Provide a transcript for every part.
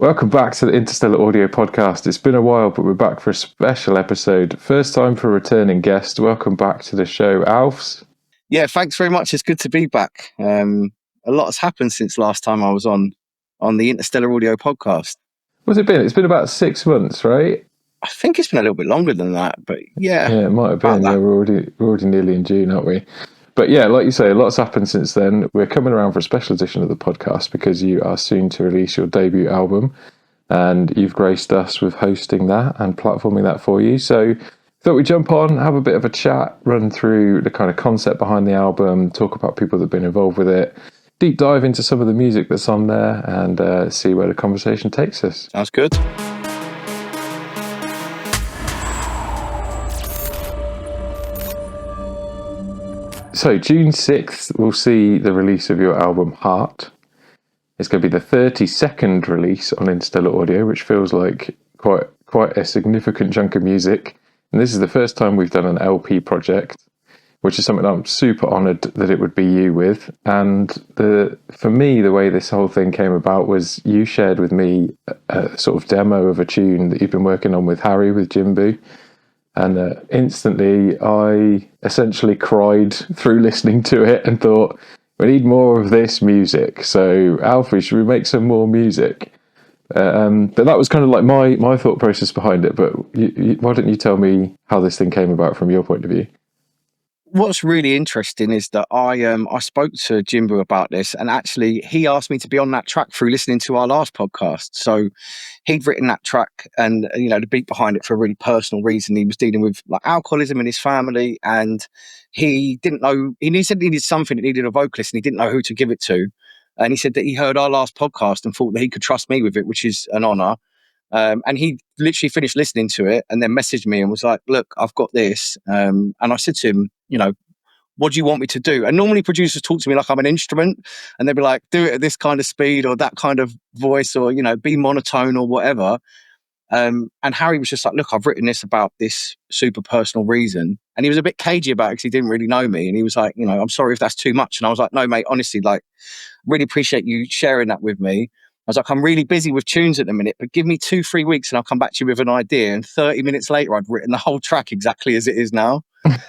Welcome back to the Interstellar Audio Podcast. It's been a while, but we're back for a special episode. First time for a returning guest. Welcome back to the show, Alfs. Yeah, thanks very much. It's good to be back. A lot has happened since last time I was on the Interstellar Audio Podcast. What's it been? It's been about 6 months, right? I think it's been a little bit longer than that, but yeah. Yeah, it might have been. Yeah, we're already nearly in June, aren't we? But yeah, like you say, a lot's happened since then. We're coming around for a special edition of the podcast because you are soon to release your debut album, and you've graced us with hosting that and platforming that for you. So thought we'd jump on, have a bit of a chat, run through the kind of concept behind the album, talk about people that have been involved with it, deep dive into some of the music that's on there, and see where the conversation takes us. Sounds good. So June 6th, we'll see the release of your album Heart. It's going to be the 32nd release on Interstellar Audio, which feels like quite a significant chunk of music. And this is the first time we've done an LP project, which is something I'm super honoured that it would be you with. And for me, the way this whole thing came about was you shared with me a sort of demo of a tune that you've been working on with Harry, with Jimbo. And instantly, I essentially cried through listening to it and thought, we need more of this music. So, Alfie, should we make some more music? But that was kind of like my thought process behind it. But why don't you tell me how this thing came about from your point of view? What's really interesting is that I spoke to Jimbo about this, and actually he asked me to be on that track through listening to our last podcast. So he'd written that track, and the beat behind it for a really personal reason. He was dealing with like alcoholism in his family, and he didn't know. He said he needed something. It needed a vocalist, and he didn't know who to give it to. And he said that he heard our last podcast and thought that he could trust me with it, which is an honor. And he literally finished listening to it and then messaged me and was like, look, I've got this. And I said to him, what do you want me to do? And normally producers talk to me like I'm an instrument, and they'd be like, do it at this kind of speed or that kind of voice, or, be monotone or whatever. And Harry was just like, look, I've written this about this super personal reason. And he was a bit cagey about it because he didn't really know me. And he was like, I'm sorry if that's too much. And I was like, no, mate, honestly, like, really appreciate you sharing that with me. I was like, I'm really busy with tunes at the minute, but give me 2-3 weeks and I'll come back to you with an idea. And 30 minutes later, I'd written the whole track exactly as it is now. That's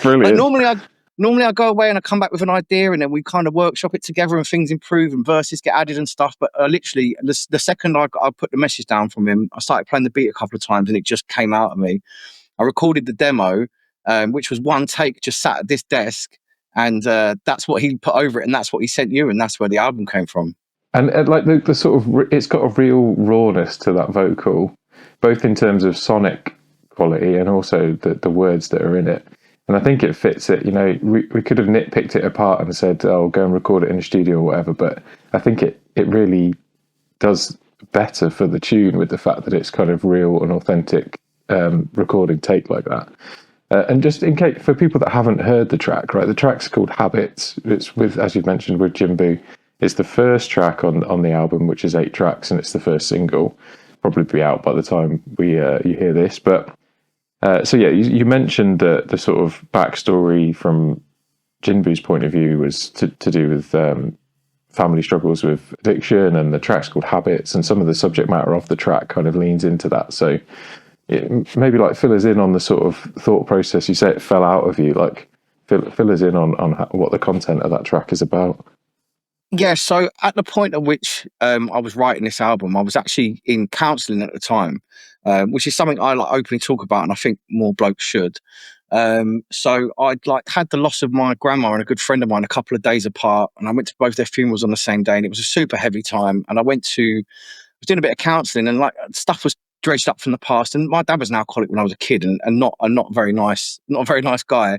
brilliant. But normally I go away and I come back with an idea, and then we kind of workshop it together and things improve and verses get added and stuff. But literally, the second I put the message down from him, I started playing the beat a couple of times and it just came out of me. I recorded the demo, which was one take, just sat at this desk. And that's what he put over it, and that's what he sent you, and that's where the album came from. And like the sort of, it's got a real rawness to that vocal, both in terms of sonic quality and also the words that are in it. And I think it fits it. We could have nitpicked it apart and said, "Oh, go and record it in the studio or whatever." But I think it really does better for the tune with the fact that it's kind of real and authentic recording take like that. And just in case, for people that haven't heard the track, right, the track's called Habits. It's with, as you've mentioned, with Jimbo. It's the first track on the album, which is 8 tracks, and it's the first single. Probably be out by the time you hear this. But so yeah, you mentioned that the sort of backstory from Jimbo's point of view was to do with family struggles with addiction, and the track's called Habits, and some of the subject matter of the track kind of leans into that. So maybe like fill us in on the sort of thought process. You say it fell out of you, like fill us in on what the content of that track is about. Yeah, so at the point at which I was writing this album, I was actually in counselling at the time, which is something I like openly talk about, and I think more blokes should. So I'd like had the loss of my grandma and a good friend of mine a couple of days apart, and I went to both their funerals on the same day, and it was a super heavy time. And I was doing a bit of counselling, and like stuff was dredged up from the past. And my dad was an alcoholic when I was a kid, and not a very nice guy.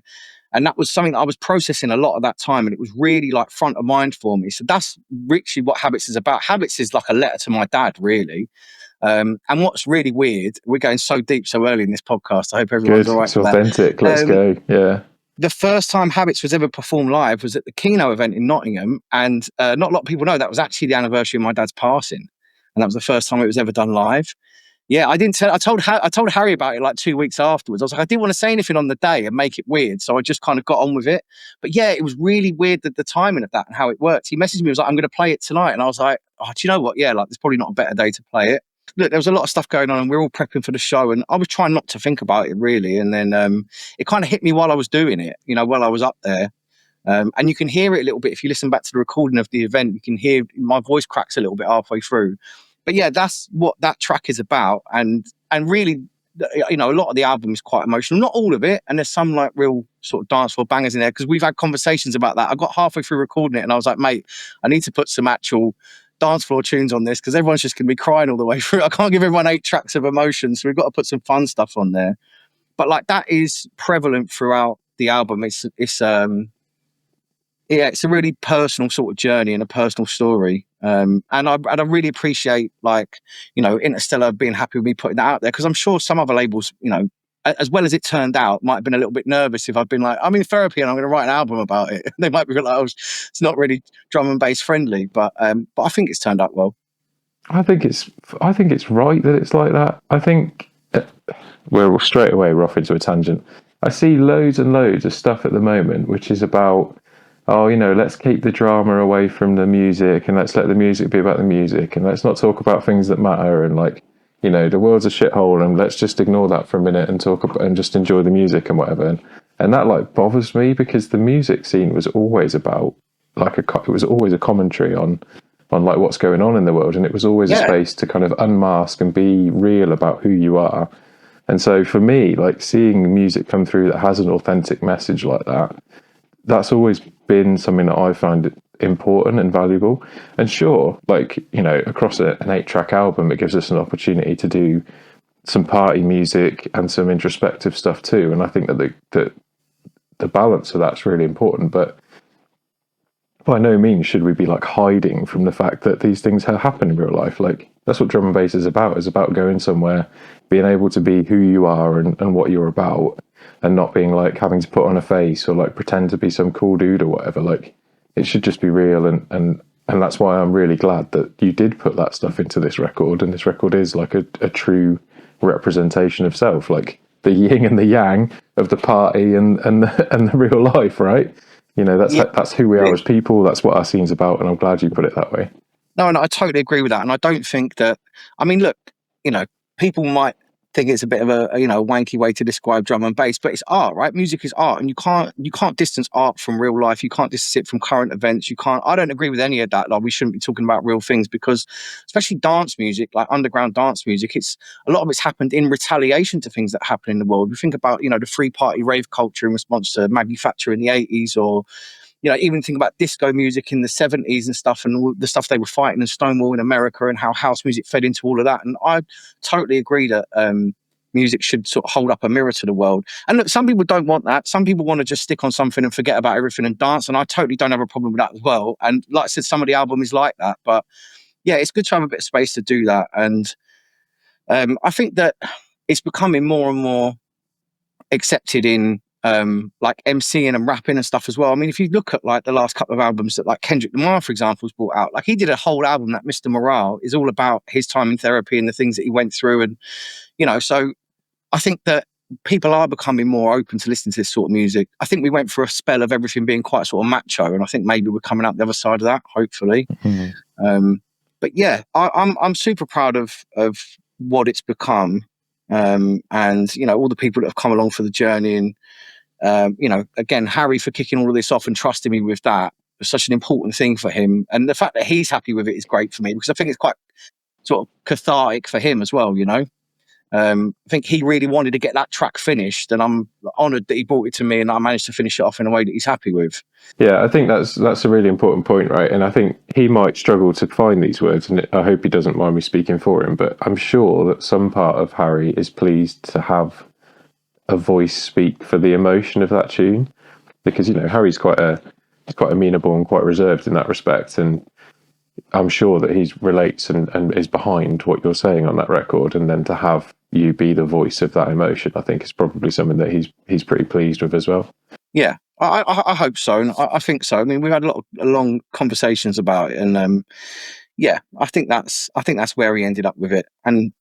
And that was something that I was processing a lot of that time, and it was really like front of mind for me. So that's literally what Habits is about. Habits is like a letter to my dad, really. And what's really weird, we're going so deep so early in this podcast. I hope everyone's all right. It's authentic. Let's go. Yeah. The first time Habits was ever performed live was at the Keno event in Nottingham, and not a lot of people know that was actually the anniversary of my dad's passing, and that was the first time it was ever done live. Yeah, I didn't tell. I told Harry about it like 2 weeks afterwards. I was like, I didn't want to say anything on the day and make it weird, so I just kind of got on with it. But yeah, it was really weird the timing of that and how it worked. He messaged me, he was like, "I'm going to play it tonight," and I was like, "Oh, do you know what? Yeah, like there's probably not a better day to play it." Look, there was a lot of stuff going on, and we're all prepping for the show, and I was trying not to think about it really, and then it kind of hit me while I was doing it. You know, while I was up there. And you can hear it a little bit if you listen back to the recording of the event. You can hear my voice cracks a little bit halfway through. But yeah, that's what that track is about. And really, you know, a lot of the album is quite emotional. Not all of it, and there's some like real sort of dance floor bangers in there because we've had conversations about that. I got halfway through recording it, and I was like, mate, I need to put some actual dance floor tunes on this because everyone's just going to be crying all the way through. I can't give everyone 8 tracks of emotion, so we've got to put some fun stuff on there. But like that is prevalent throughout the album. Yeah, it's a really personal sort of journey and a personal story. And I really appreciate, like, you know, Interstellar being happy with me putting that out there because I'm sure some other labels, you know, as well as it turned out, might have been a little bit nervous if I'd been like, I'm in therapy and I'm going to write an album about it. They might be like, oh, it's not really drum and bass friendly, but I think it's turned out well. I think it's right that it's like that. I think we're straight away we're off into a tangent. I see loads and loads of stuff at the moment which is about, oh, you know, let's keep the drama away from the music and let's let the music be about the music and let's not talk about things that matter and, like, you know, the world's a shithole and let's just ignore that for a minute and talk about and just enjoy the music and whatever. And that like bothers me because the music scene was always about like it was always a commentary on like what's going on in the world, and it was always a space to kind of unmask and be real about who you are. And so for me, like seeing music come through that has an authentic message like that, that's always been something that I find important and valuable. And sure, like, you know, across an 8-track album, it gives us an opportunity to do some party music and some introspective stuff too. And I think that the balance of that's really important. But by no means should we be like hiding from the fact that these things happen in real life. Like that's what drum and bass is about. It's about going somewhere, being able to be who you are and what you're about, and not being like having to put on a face or like pretend to be some cool dude or whatever. Like it should just be real, and that's why I'm really glad that you did put that stuff into this record, and this record is like a true representation of self, like the yin and the yang of the party and the real life, right? You know, that's who we are as people. That's what our scene's about, and I'm glad you put it that way. No, and I totally agree with that. And I don't think that. I mean, look, you know, people might think it's a bit of a wanky way to describe drum and bass, but it's art, right? Music is art, and you can't distance art from real life. You can't distance it from current events. You can't. I don't agree with any of that. Like, we shouldn't be talking about real things because, especially dance music, like underground dance music, it's a lot of it's happened in retaliation to things that happen in the world. We think about, you know, the free party rave culture in response to Maggie Thatcher in the 80s, or you know, even think about disco music in the 70s and stuff, and all the stuff they were fighting in Stonewall in America, and how house music fed into all of that. And I totally agree that music should sort of hold up a mirror to the world. And look, some people don't want that. Some people want to just stick on something and forget about everything and dance. And I totally don't have a problem with that as well. And like I said, some of the album is like that. But yeah, it's good to have a bit of space to do that. And I think that it's becoming more and more accepted in like MCing and rapping and stuff as well. I mean, if you look at like the last couple of albums that like Kendrick Lamar, for example, has brought out, like he did a whole album that Mr. Morale is all about his time in therapy and the things that he went through. And, you know, so I think that people are becoming more open to listening to this sort of music. I think we went for a spell of everything being quite sort of macho, and I think maybe we're coming out the other side of that, hopefully. Mm-hmm. But yeah, I'm super proud of what it's become. And you know, all the people that have come along for the journey, and you know, again, Harry for kicking all of this off and trusting me with that was such an important thing for him, and the fact that he's happy with it is great for me because I think it's quite sort of cathartic for him as well, you know. I think he really wanted to get that track finished, and I'm honoured that he brought it to me and I managed to finish it off in a way that he's happy with. Yeah, I think that's a really important point, right? And I think he might struggle to find these words, and I hope he doesn't mind me speaking for him, but I'm sure that some part of Harry is pleased to have a voice speak for the emotion of that tune, because, you know, Harry's quite amenable and quite reserved in that respect, and I'm sure that he relates and is behind what you're saying on that record, and then to have you be the voice of that emotion, I think is probably something that he's pretty pleased with as well. Yeah, I hope so, and I think so. I mean, we've had a lot of long conversations about it, and yeah, I think that's where he ended up with it. And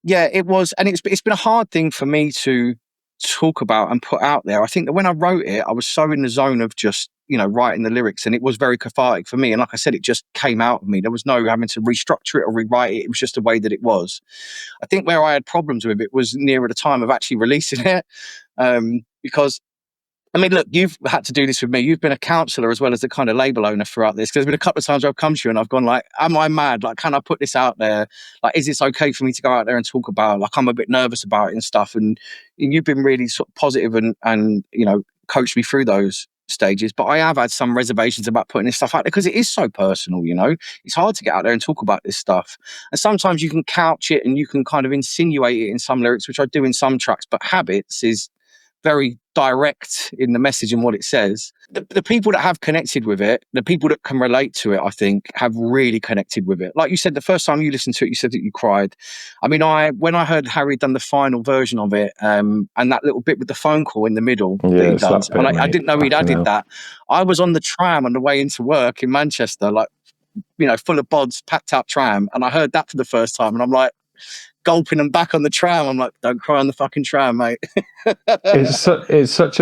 Yeah, it was, and it's been a hard thing for me to talk about and put out there. I think that when I wrote it, I was so in the zone of just writing the lyrics, and it was very cathartic for me. And like I said, it just came out of me. There was no having to restructure it or rewrite it. It was just the way that it was. I think where I had problems with it was nearer the time of actually releasing it, because I mean, look, you've had to do this with me. You've been a counsellor as well as the kind of label owner throughout this. Because there's been a couple of times I've come to you and I've gone like, am I mad? Like, can I put this out there? Like, is this okay for me to go out there and talk about? Like, I'm a bit nervous about it and stuff. And you've been really sort of positive and coached me through those stages. But I have had some reservations about putting this stuff out there because it is so personal, It's hard to get out there and talk about this stuff. And sometimes you can couch it and you can kind of insinuate it in some lyrics, which I do in some tracks. But Habits is very direct in the message and what it says. The people that have connected with it, the people that can relate to it, I think, have really connected with it. Like you said, the first time you listened to it, you said that you cried. I mean, when I heard Harry done the final version of it, and that little bit with the phone call in the middle that Yeah, he it's that does, bit, and I mate. didn't know he'd Fucking added hell. that. I was on the tram on the way into work in Manchester, like, full of bods, packed out tram, and I heard that for the first time, and I'm like, gulping them back on the tram. I'm like, don't cry on the fucking tram, mate. It's such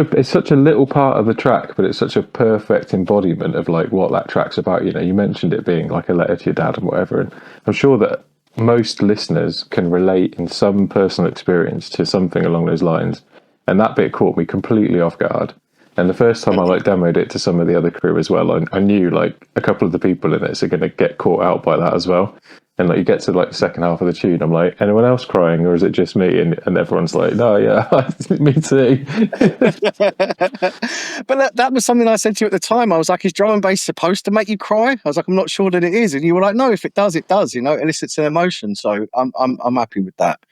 a little part of the track, but it's such a perfect embodiment of like what that track's about. You mentioned it being like a letter to your dad and whatever, and I'm sure that most listeners can relate in some personal experience to something along those lines. And that bit caught me completely off guard. And the first time I like demoed it to some of the other crew as well, I knew like a couple of the people in it are going to get caught out by that as well. And like you get to like the second half of the tune, I'm like, anyone else crying, or is it just me? And everyone's like, no, yeah, me too. But that was something I said to you at the time. I was like, is drum and bass supposed to make you cry? I was like, I'm not sure that it is. And you were like, no, if it does, it does. It elicits an emotion. So I'm happy with that.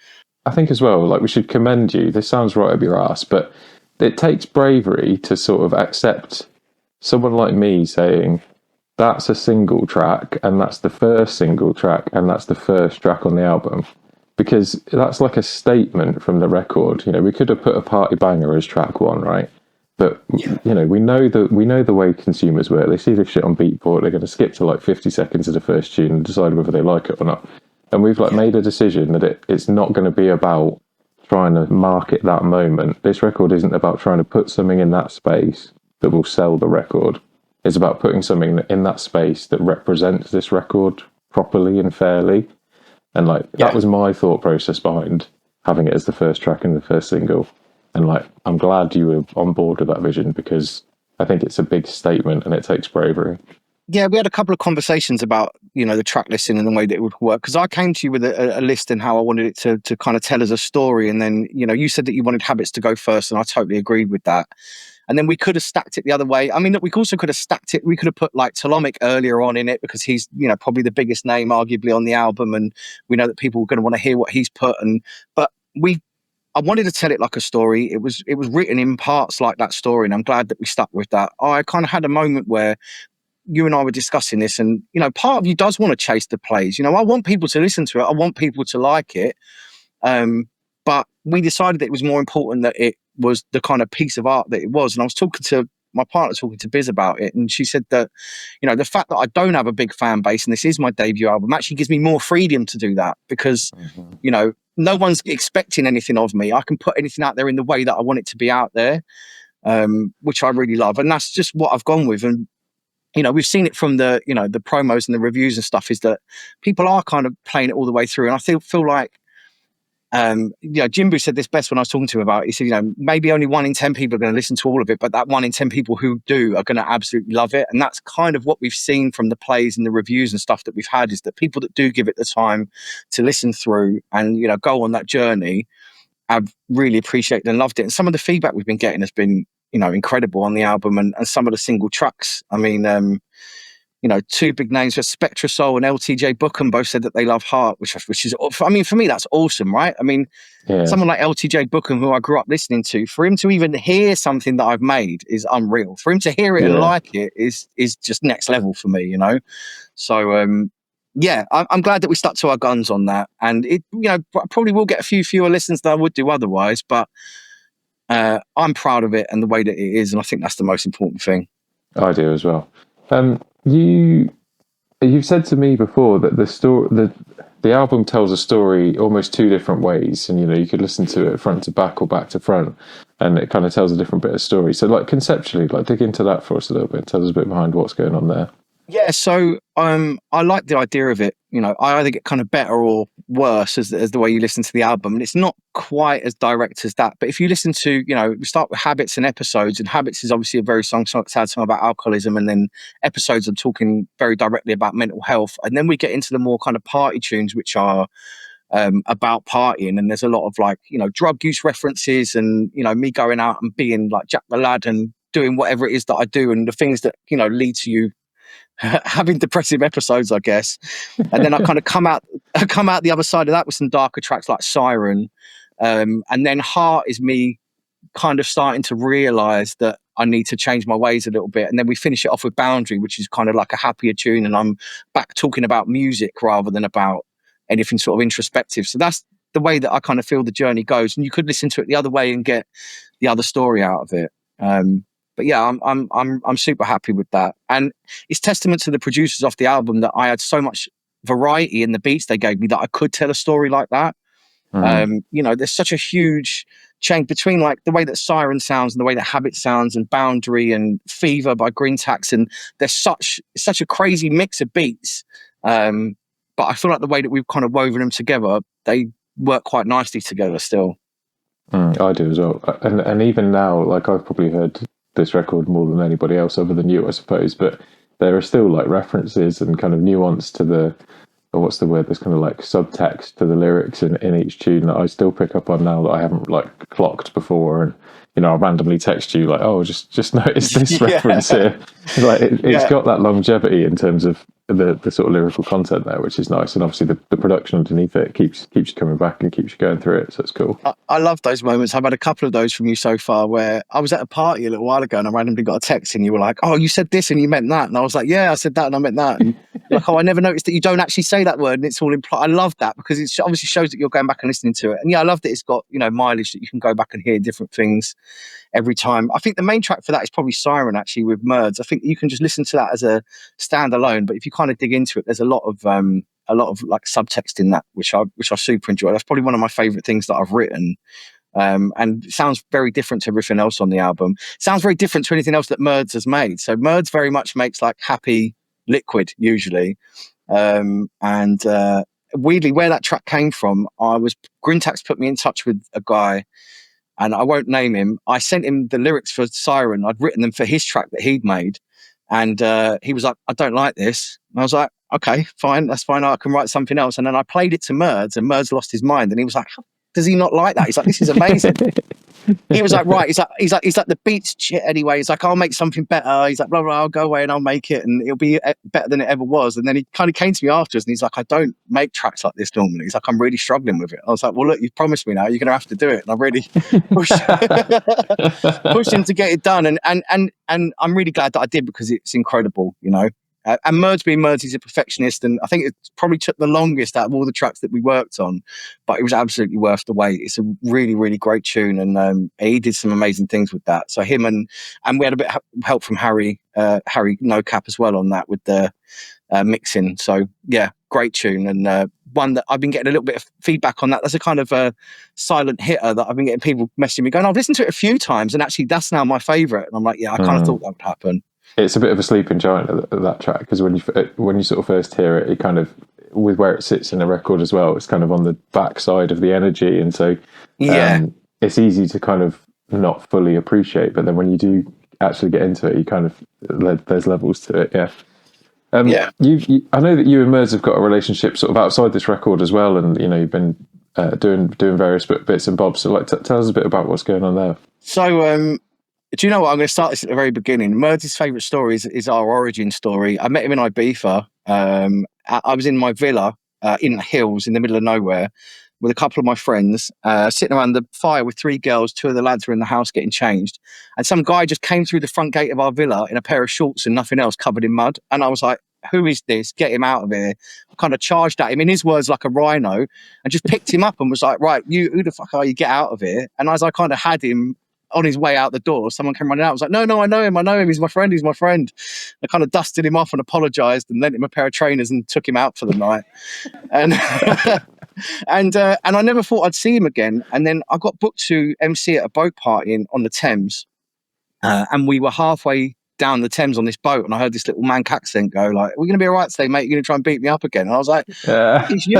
I think as well, like we should commend you. This sounds right up your ass, but it takes bravery to sort of accept someone like me saying, that's a single track, and that's the first single track, and that's the first track on the album. Because that's like a statement from the record. We could have put a party banger as track one, right? But we know the way consumers work. They see this shit on Beatport, they're going to skip to like 50 seconds of the first tune and decide whether they like it or not. And we've like made a decision that it's not going to be about trying to market that moment. This record isn't about trying to put something in that space that will sell the record. It's about putting something in that space that represents this record properly and fairly. And like that was my thought process behind having it as the first track and the first single. And like I'm glad you were on board with that vision, because I think it's a big statement and it takes bravery. Yeah, we had a couple of conversations about the track listing and the way that it would work, because I came to you with a list and how I wanted it to kind of tell us a story, and then you said that you wanted Habits to go first, and I totally agreed with that. And then we could have stacked it the other way. I mean, look, we also could have stacked it. We could have put like Tolomic earlier on in it, because he's probably the biggest name arguably on the album, and we know that people are going to want to hear what he's put. But I wanted to tell it like a story. It was written in parts like that story, and I'm glad that we stuck with that. I kind of had a moment where you and I were discussing this, and part of you does want to chase the plays. I want people to listen to it. I want people to like it. But we decided that it was more important that it was the kind of piece of art that it was. And I was talking to my partner, talking to Biz about it, and she said that the fact that I don't have a big fan base and this is my debut album actually gives me more freedom to do that, because no one's expecting anything of me. I can put anything out there in the way that I want it to be out there, which I really love, and that's just what I've gone with. And we've seen it from the the promos and the reviews and stuff, is that people are kind of playing it all the way through. And I feel like Jimbo said this best when I was talking to him about it. He said, maybe only 1 in 10 people are going to listen to all of it, but that 1 in 10 people who do are going to absolutely love it. And that's kind of what we've seen from the plays and the reviews and stuff that we've had, is that people that do give it the time to listen through and go on that journey have really appreciated and loved it. And some of the feedback we've been getting has been incredible on the album, and some of the single tracks. I mean, two big names for Spectrasol and LTJ Bookham both said that they love Heart, which is, I mean, for me, that's awesome, right? I mean, someone like LTJ Bookham, who I grew up listening to, for him to even hear something that I've made is unreal. For him to hear it and like it is just next level for me, So, I'm glad that we stuck to our guns on that. And it, probably will get a few fewer listens than I would do otherwise, but I'm proud of it and the way that it is. And I think that's the most important thing. I do as well. You've said to me before that the the album tells a story almost two different ways, and you could listen to it front to back or back to front, and it kind of tells a different bit of story. So like conceptually, like dig into that for us a little bit, tell us a bit behind what's going on there. Yeah, so I like the idea of it. I either get kind of better or worse as the way you listen to the album, and it's not quite as direct as that. But if you listen to, we start with Habits and Episodes, and Habits is obviously a very sad song about alcoholism, and then Episodes are talking very directly about mental health, and then we get into the more kind of party tunes, which are about partying, and there's a lot of like drug use references, and me going out and being like Jack the Lad and doing whatever it is that I do, and the things that lead to you having depressive episodes, I guess. And then I kind of come out the other side of that with some darker tracks like Siren. And then Heart is me kind of starting to realize that I need to change my ways a little bit. And then we finish it off with Boundary, which is kind of like a happier tune. And I'm back talking about music rather than about anything sort of introspective. So that's the way that I kind of feel the journey goes. And you could listen to it the other way and get the other story out of it. But yeah, I'm super happy with that, and it's testament to the producers off the album that I had so much variety in the beats they gave me that I could tell a story like that. There's such a huge change between like the way that Siren sounds and the way that Habit sounds, and Boundary and Fever by Green Tax, and there's such a crazy mix of beats. But I feel like the way that we've kind of woven them together, they work quite nicely together still. I do as well, and even now, like I've probably heard this record more than anybody else other than you, I suppose, but there are still like references and kind of nuance to or what's the word, there's kind of like subtext to the lyrics in each tune that I still pick up on now that I haven't like clocked before. And I'll randomly text you like, oh, just notice this reference here. Like it's got that longevity in terms of the sort of lyrical content there, which is nice. And obviously the production underneath it keeps you coming back and keeps you going through it, so it's cool. I love those moments. I've had a couple of those from you so far, where I was at a party a little while ago and I randomly got a text and you were like, oh, you said this and you meant that, and I was like, yeah, I said that and I meant that, and like, oh, I never noticed that you don't actually say that word and it's all implied. I love that because it obviously shows that you're going back and listening to it. And yeah, I love that it's got mileage that you can go back and hear different things every time. I think the main track for that is probably Siren, actually, with Merds. I think you can just listen to that as a standalone, but if you kind of dig into it, there's a lot of like subtext in that, which I super enjoy. That's probably one of my favorite things that I've written. And it sounds very different to everything else on the album. It sounds very different to anything else that Merds has made. So Merds very much makes like happy liquid usually. Weirdly, where that track came from, Grintax put me in touch with a guy, and I won't name him. I sent him the lyrics for Siren. I'd written them for his track that he'd made. And he was like, I don't like this. And I was like, okay, fine, that's fine. I can write something else. And then I played it to Merds, and Merds lost his mind. And he was like, how does he not like that? He's like, this is amazing. He was like, right. He's like, the beat's shit anyway. He's like, I'll make something better. He's like, blah, blah, I'll go away and I'll make it, and it'll be better than it ever was. And then he kind of came to me afterwards and he's like, I don't make tracks like this normally. He's like, I'm really struggling with it. I was like, well, look, you promised me now, you're going to have to do it. And I really pushed him to get it done. And I'm really glad that I did, because it's incredible, and Merds being Merds, he's a perfectionist, and I think it probably took the longest out of all the tracks that we worked on, but it was absolutely worth the wait. It's a really, really great tune, and he did some amazing things with that. So him and we had a bit of help from Harry No Cap as well on that with the mixing. So yeah, great tune, and one that I've been getting a little bit of feedback on. That's a kind of a silent hitter that I've been getting people messaging me going, I've listened to it a few times, and actually that's now my favourite. And I'm like, yeah, I kind of thought that would happen. It's a bit of a sleeping giant, that track, because when you sort of first hear it, it kind of, with where it sits in the record as well, it's kind of on the back side of the energy, and so it's easy to kind of not fully appreciate. But then when you do actually get into it, you kind of, there's levels to it. Yeah. I know that you and Merz have got a relationship sort of outside this record as well, and you've been doing various bits and bobs. So like, tell us a bit about what's going on there. So do you know what? I'm going to start this at the very beginning. Merdz's favourite story is our origin story. I met him in Ibiza. I was in my villa in the hills in the middle of nowhere with a couple of my friends, sitting around the fire with three girls. Two of the lads were in the house getting changed. And some guy just came through the front gate of our villa in a pair of shorts and nothing else, covered in mud. And I was like, who is this? Get him out of here. I kind of charged at him, in his words, like a rhino, and just picked him up and was like, right, who the fuck are you? Get out of here. And as I kind of had him on his way out the door, someone came running out. I was like, no, I know him. He's my friend. I kind of dusted him off and apologized and lent him a pair of trainers and took him out for the night. And and I never thought I'd see him again. And then I got booked to MC at a boat party on the Thames, and we were halfway down the Thames on this boat, and I heard this little Manc accent go like, "We're going to be all right today, mate. You're going to try and beat me up again." And I was like, "It's you.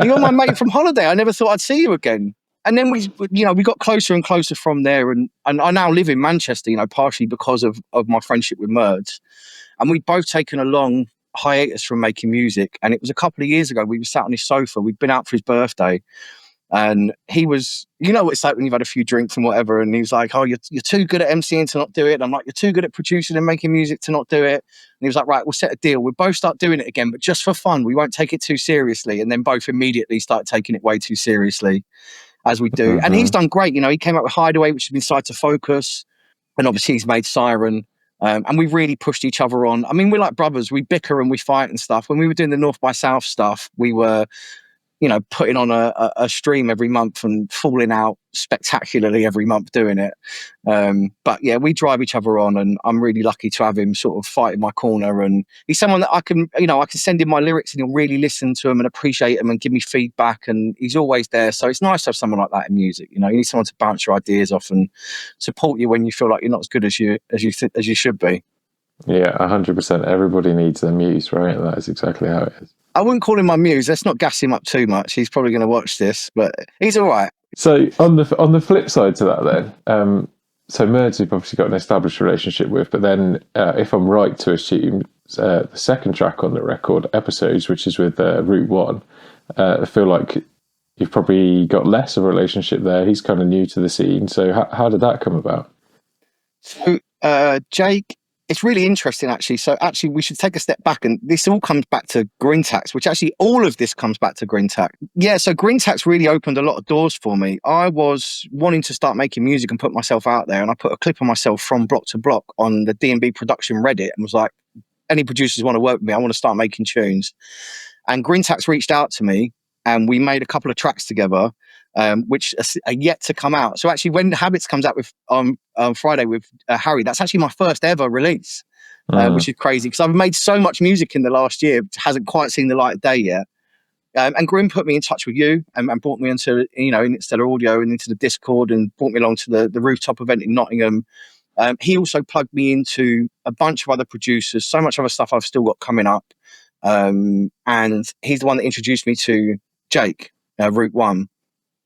You're my mate from holiday. I never thought I'd see you again." And then we got closer and closer from there, and I now live in Manchester, partially because of my friendship with Merds, and we'd both taken a long hiatus from making music. And it was a couple of years ago. We were sat on his sofa. We'd been out for his birthday. And he was, what it's like when you've had a few drinks and whatever. And he was like, "Oh, you're too good at MCing to not do it." And I'm like, "You're too good at producing and making music to not do it." And he was like, "Right, we'll set a deal. We'll both start doing it again, but just for fun. We won't take it too seriously." And then both immediately started taking it way too seriously, as we do. And he's done great. He came out with Hideaway, which has been Side to Focus. And obviously he's made Siren. And we really pushed each other on. I mean, we're like brothers. We bicker and we fight and stuff. When we were doing the North by South stuff, we were putting on a stream every month and falling out spectacularly every month doing it. But yeah, we drive each other on, and I'm really lucky to have him sort of fight in my corner. And he's someone that I can send him my lyrics and he'll really listen to them and appreciate them and give me feedback. And he's always there. So it's nice to have someone like that in music. You need someone to bounce your ideas off and support you when you feel like you're not as good as you should be. Yeah, 100%. Everybody needs their muse, right? That is exactly how it is. I wouldn't call him my muse. Let's not gas him up too much. He's probably going to watch this, but he's all right. So on the flip side to that, then, so Merds you've obviously got an established relationship with, but then if I'm right to assume, the second track on the record, Episodes, which is with Route One, I feel like you've probably got less of a relationship there. He's kind of new to the scene. So how did that come about? So Jake. It's really interesting, actually. So actually, we should take a step back, and this all comes back to Grintax, which actually all of this comes back to Grintax. Yeah, so Grintax really opened a lot of doors for me. I was wanting to start making music and put myself out there, and I put a clip of myself from block to block on the D&B production Reddit and was like, any producers want to work with me, I want to start making tunes. And Grintax reached out to me, and we made a couple of tracks together, which are yet to come out. So actually, when Habits comes out with on Friday with Harry, that's actually my first ever release, which is crazy because I've made so much music in the last year, it hasn't quite seen the light of day yet. And Grim put me in touch with you and brought me into Interstellar Audio and into the Discord and brought me along to the rooftop event in Nottingham. He also plugged me into a bunch of other producers, so much other stuff I've still got coming up. And he's the one that introduced me to Jake, Route One.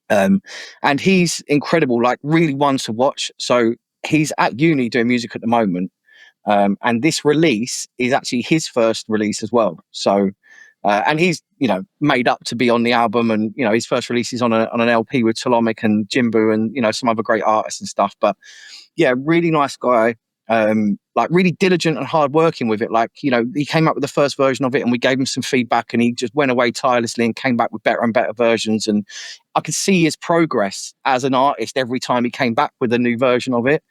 And he's incredible, like really one to watch. So he's at uni doing music at the moment. And this release is actually his first release as well. So, and he's, made up to be on the album, and, his first release is on an LP with Tolomic and Jimbo and, some other great artists and stuff. But yeah, really nice guy. Like really diligent and hard working with it. Like, he came up with the first version of it and we gave him some feedback and he just went away tirelessly and came back with better and better versions. And I could see his progress as an artist every time he came back with a new version of it.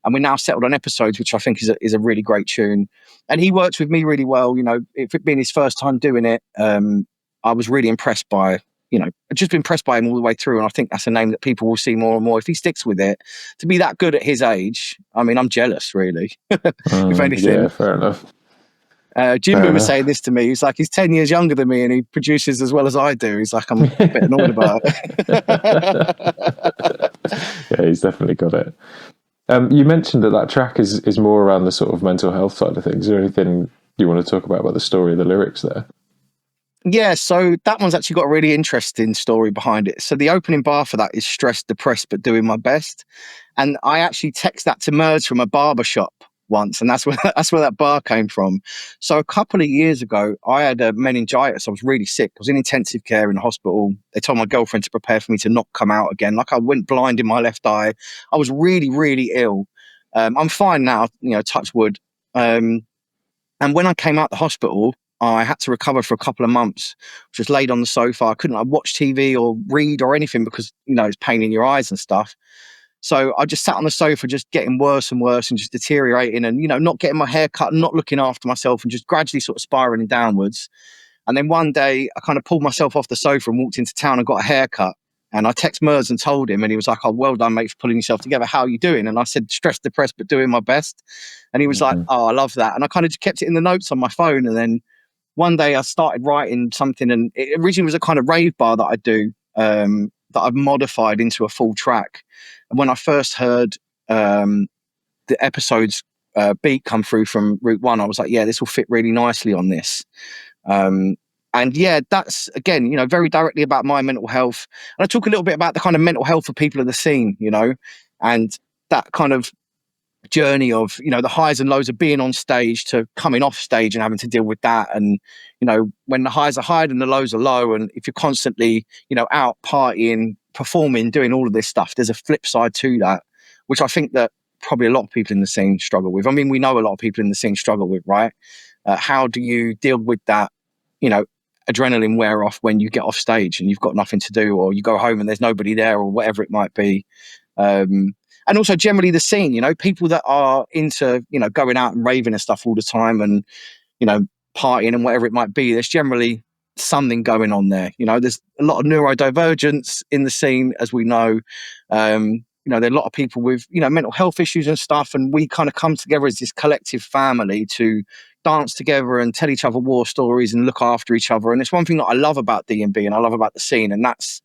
And we're now settled on Episodes, which I think is a really great tune. And he works with me really well. If it being his first time doing it, I was really impressed by, just been impressed by him all the way through. And I think that's a name that people will see more and more if he sticks with it. To be that good at his age, I mean, I'm jealous, really, if anything. Yeah, fair enough. Jimbo was saying this to me. He's like, he's 10 years younger than me and he produces as well as I do. He's like, I'm a bit annoyed about it. Yeah, he's definitely got it. You mentioned that track is more around the sort of mental health side of things. Is there anything you want to talk about the story of the lyrics there? Yeah, so that one's actually got a really interesting story behind it. So the opening bar for that is stressed, depressed, but doing my best. And I actually text that to Merz from a barber shop once, and that's where that bar came from. So a couple of years ago, I had a meningitis. I was really sick. I was in intensive care in the hospital. They told my girlfriend to prepare for me to not come out again. Like I went blind in my left eye. I was really, really ill. I'm fine now, touch wood. And when I came out the hospital, I had to recover for a couple of months, just laid on the sofa. I couldn't watch TV or read or anything because, it's pain in your eyes and stuff. So I just sat on the sofa, just getting worse and worse and just deteriorating and, not getting my hair cut and not looking after myself and just gradually sort of spiraling downwards. And then one day I kind of pulled myself off the sofa and walked into town and got a haircut. And I text Mers and told him, and he was like, "Oh, well done, mate, for pulling yourself together. How are you doing?" And I said, "Stressed, depressed, but doing my best." And he was like, Mhm. "Oh, I love that." And I kind of just kept it in the notes on my phone. And then one day I started writing something, and it originally was a kind of rave bar that I do, that I've modified into a full track. And when I first heard the episode's beat come through from Route One, I was like, "Yeah, this will fit really nicely on this." Um, and yeah, that's again, very directly about my mental health. And I talk a little bit about the kind of mental health of people in the scene, and that kind of journey of, the highs and lows of being on stage to coming off stage and having to deal with that. And, when the highs are high and the lows are low, and if you're constantly, out partying, performing, doing all of this stuff, there's a flip side to that, which I think that probably a lot of people in the scene struggle with. I mean, we know a lot of people in the scene struggle with, right? How do you deal with that, you know, adrenaline wear off when you get off stage and you've got nothing to do, or you go home and there's nobody there, or whatever it might be. And also generally the scene, people that are into, going out and raving and stuff all the time, and, partying and whatever it might be, there's generally something going on there. There's a lot of neurodivergence in the scene, as we know. There are a lot of people with, mental health issues and stuff, and we kind of come together as this collective family to dance together and tell each other war stories and look after each other. And it's one thing that I love about D&B and I love about the scene, and that's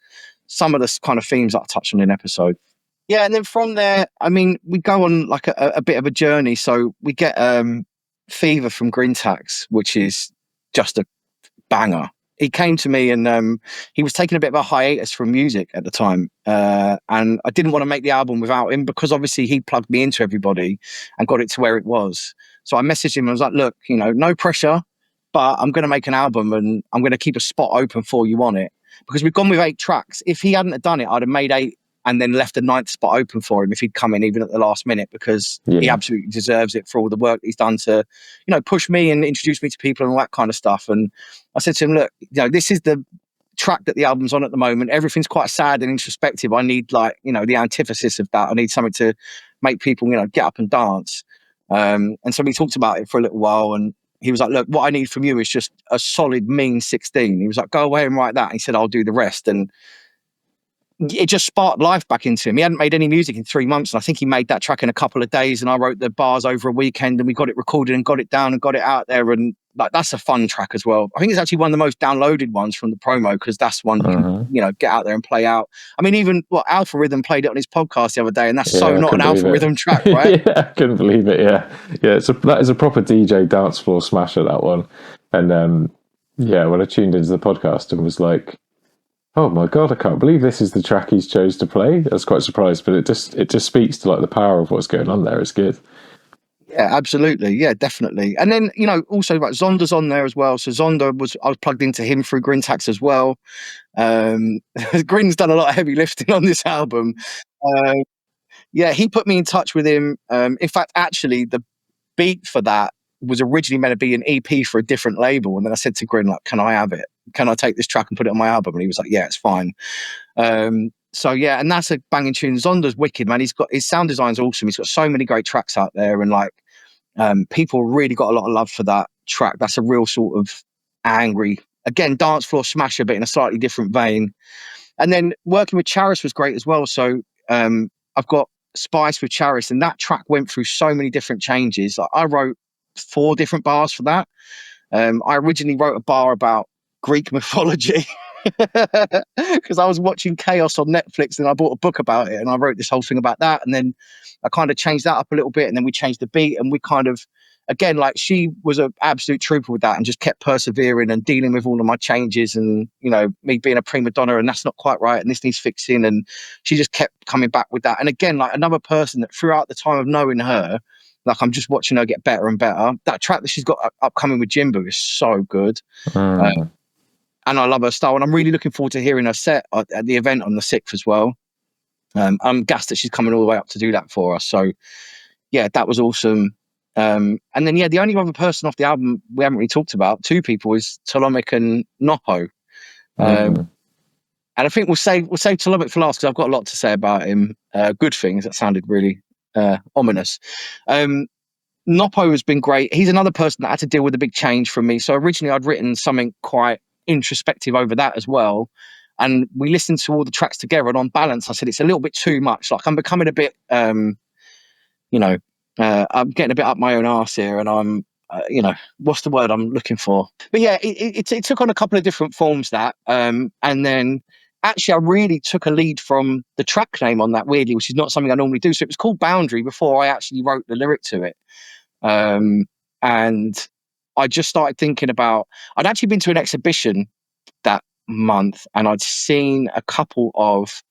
some of the kind of themes that I touched on in episode. Yeah, and then from there, I mean, we go on like a bit of a journey. So we get Fever from Grintax, which is just a banger. He came to me, and he was taking a bit of a hiatus from music at the time, and I didn't want to make the album without him, because obviously he plugged me into everybody and got it to where it was. So I messaged him and was like, "Look, no pressure, but I'm going to make an album, and I'm going to keep a spot open for you on it, because we've gone with 8 tracks. If he hadn't have done it, I'd have made 8 and then left a 9th spot open for him if he'd come in even at the last minute, because he Yeah. absolutely deserves it for all the work he's done to, push me and introduce me to people and all that kind of stuff." And I said to him, "Look, this is the track that the album's on at the moment. Everything's quite sad and introspective. I need, like, the antithesis of that. I need something to make people, get up and dance." And so we talked about it for a little while, and he was like, "Look, what I need from you is just a solid mean 16. He was like, "Go away and write that." And he said, "I'll do the rest." And it just sparked life back into him. He hadn't made any music in 3 months, and I think he made that track in a couple of days, and I wrote the bars over a weekend, and we got it recorded and got it down and got it out there. And like, that's a fun track as well. I think it's actually one of the most downloaded ones from the promo, because that's one you can, Mhm. get out there and play out. I mean, even Alpha played it on his podcast the other day, and that's so Yeah, I not an couldn't believe Alpha it. track, right? Yeah, I couldn't believe it. Yeah, yeah. That is a proper DJ dance floor smasher, that one. And yeah, when I tuned into the podcast and was like, "Oh my god, I can't believe this is the track he's chose to play." I was quite surprised, but it just speaks to like the power of what's going on there. It's good. Yeah, absolutely. Yeah, definitely. And then, also like Zonda's on there as well. So I was plugged into him through Grintax as well. Grin's done a lot of heavy lifting on this album. Uh, yeah, he put me in touch with him. In fact, actually, the beat for that was originally meant to be an EP for a different label. And then I said to Grin, like, "Can I have it? Can I take this track and put it on my album?" And he was like, "Yeah, it's fine." So yeah, and that's a banging tune. Zonda's wicked, man. His sound design's awesome. He's got so many great tracks out there, and like, people really got a lot of love for that track. That's a real sort of angry, again, dance floor smasher, but in a slightly different vein. And then working with Charis was great as well. So I've got Spice with Charis, and that track went through so many different changes. Like, I wrote 4 different bars for that. I originally wrote a bar about Greek mythology, because I was watching Chaos on Netflix, and I bought a book about it, and I wrote this whole thing about that. And then I kind of changed that up a little bit, and then we changed the beat, and we kind of, again, like, she was an absolute trooper with that, and just kept persevering and dealing with all of my changes, and me being a prima donna, and that's not quite right, and this needs fixing, and she just kept coming back with that. And again, like, another person that throughout the time of knowing her, like, I'm just watching her get better and better. That track that she's got upcoming with Jimbo is so good. Uh, Mm. and I love her style, and I'm really looking forward to hearing her set at the event on the 6th as well. I'm gassed that she's coming all the way up to do that for us. So yeah, that was awesome. And then yeah, the only other person off the album we haven't really talked about, 2 people, is Tolomic and Nopo. Mm. And I think we'll save Tolomic for last, because I've got a lot to say about him. Good things. That sounded really ominous. Nopo has been great. He's another person that had to deal with a big change from me. So originally I'd written something quite introspective over that as well. And we listened to all the tracks together, and on balance, I said it's a little bit too much. Like I'm becoming a bit, I'm getting a bit up my own arse here, and I'm, what's the word I'm looking for? But yeah, it took on a couple of different forms and then actually I really took a lead from the track name on that weirdly, which is not something I normally do. So it was called Boundary before I actually wrote the lyric to it. And I just started thinking about, I'd actually been to an exhibition that month and I'd seen a couple of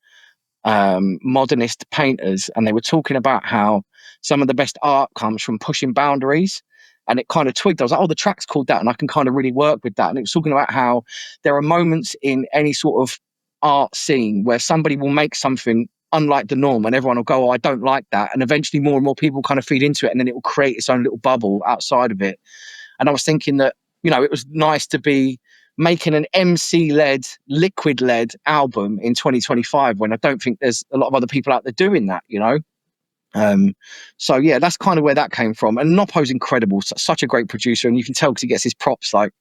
modernist painters, and they were talking about how some of the best art comes from pushing boundaries. And it kind of twigged. I was like, oh, the track's called that, and I can kind of really work with that. And it was talking about how there are moments in any sort of art scene where somebody will make something unlike the norm, and everyone will go, oh, I don't like that. And eventually more and more people kind of feed into it, and then it will create its own little bubble outside of it. And I was thinking that, it was nice to be making an MC-led, liquid-led album in 2025 when I don't think there's a lot of other people out there doing that, So yeah, that's kind of where that came from. And Nopo's incredible, such a great producer, and you can tell because he gets his props. Like,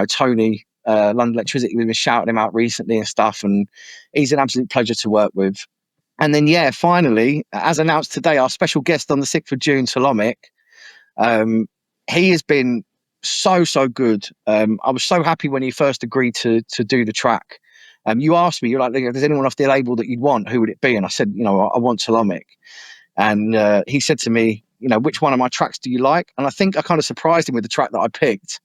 Tony, London Electricity, we've been shouting him out recently and stuff, and he's an absolute pleasure to work with. And then yeah, finally, as announced today, our special guest on the 6th of June, Salomik, he has been so good. I was so happy when he first agreed to do the track. You asked me, you're like, if there's anyone off the label that you'd want, who would it be? And I said, I want Salomik. And he said to me, which one of my tracks do you like? And I think I kind of surprised him with the track that I picked.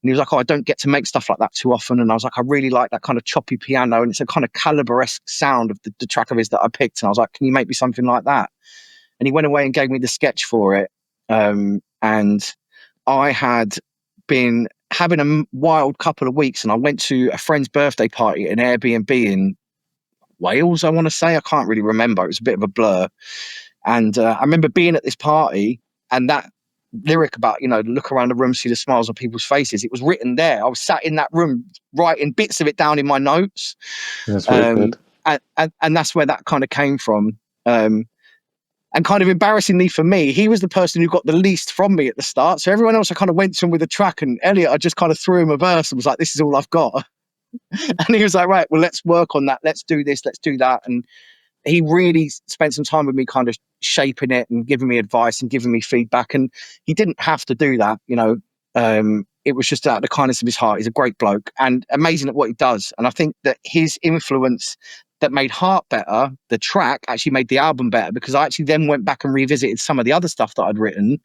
And he was like, oh, I don't get to make stuff like that too often. And I was like, I really like that kind of choppy piano. And it's a kind of Calibre-esque sound of the track of his that I picked. And I was like, can you make me something like that? And he went away and gave me the sketch for it. And I had been having a wild couple of weeks, and I went to a friend's birthday party at an Airbnb in Wales, I want to say. I can't really remember. It was a bit of a blur. And I remember being at this party, and that lyric about, look around the room, see the smiles on people's faces, it was written there. I was sat in that room writing bits of it down in my notes. That's very good. And that's where that kind of came from. And kind of embarrassingly for me, he was the person who got the least from me at the start. So everyone else I kind of went to him with a track, and Elliot, I just kind of threw him a verse and was like, this is all I've got. And he was like, right, well, let's work on that. Let's do this. Let's do that. And he really spent some time with me kind of shaping it and giving me advice and giving me feedback. And he didn't have to do that, it was just out of the kindness of his heart. He's a great bloke and amazing at what he does. And I think that his influence that made Heart better, the track, actually made the album better, because I actually then went back and revisited some of the other stuff that I'd written.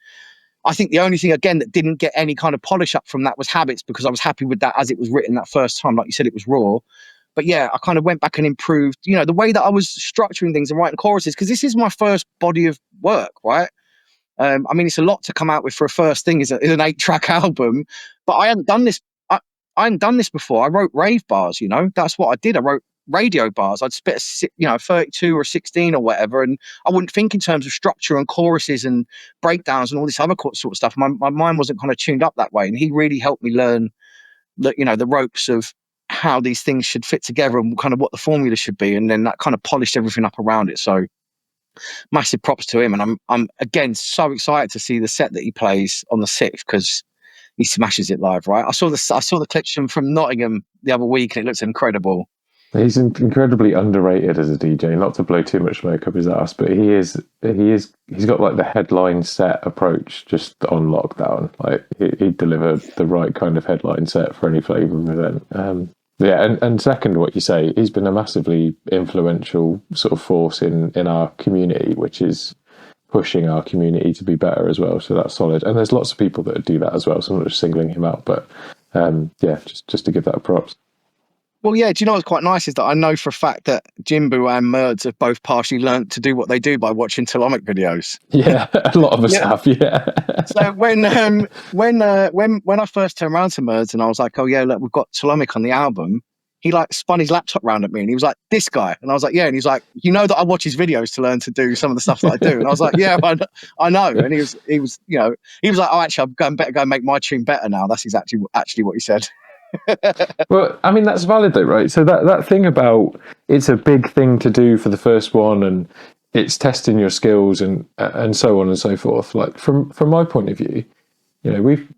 I think the only thing, again, that didn't get any kind of polish up from that was Habits, because I was happy with that as it was written that first time. Like you said, it was raw. But yeah, I kind of went back and improved, the way that I was structuring things and writing choruses, because this is my first body of work, right? I mean, it's a lot to come out with for a first thing, is an 8-track album, but I hadn't done this. I hadn't done this before. I wrote rave bars, that's what I did. I wrote radio bars. I'd spit 32 or 16 or whatever, and I wouldn't think in terms of structure and choruses and breakdowns and all this other sort of stuff. My mind wasn't kind of tuned up that way, and he really helped me learn the ropes of how these things should fit together and kind of what the formula should be, and then that kind of polished everything up around it. So massive props to him, and I'm again so excited to see the set that he plays on the 6th, because he smashes it live. Right, I saw the clips from Nottingham the other week, and it looks incredible. He's incredibly underrated as a DJ. Not to blow too much smoke up his ass, but he's got like the headline set approach just on lockdown. Like he'd deliver the right kind of headline set for any flavour of event. And second, what you say, he's been a massively influential sort of force in our community, which is pushing our community to be better as well. So that's solid. And there's lots of people that do that as well. So I'm not just singling him out, but just to give that props. Well, yeah, do you know what's quite nice is that I know for a fact that Jimbo and Merds have both partially learnt to do what they do by watching Salomik videos. Yeah, a lot of us have, yeah. So when I first turned around to Merds and I was like, oh yeah, look, we've got Salomik on the album, he like spun his laptop round at me and he was like, this guy. And I was like, yeah. And he's like, that I watch his videos to learn to do some of the stuff that I do. And I was like, yeah, I know. And he was like, oh, actually, better go and make my tune better now. That's exactly what he said. Well, I mean, that's valid though, right? So that thing about it's a big thing to do for the first one, and it's testing your skills and so on and so forth. Like from my point of view,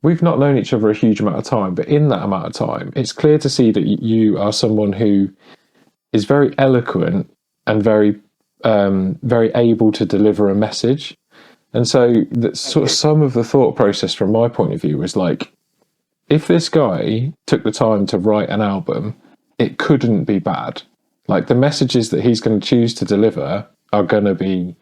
we've not known each other a huge amount of time, but in that amount of time, it's clear to see that you are someone who is very eloquent and very able to deliver a message. And so that sort of some of the thought process from my point of view was like, if this guy took the time to write an album, it couldn't be bad. Like the messages that he's going to choose to deliver are going to be,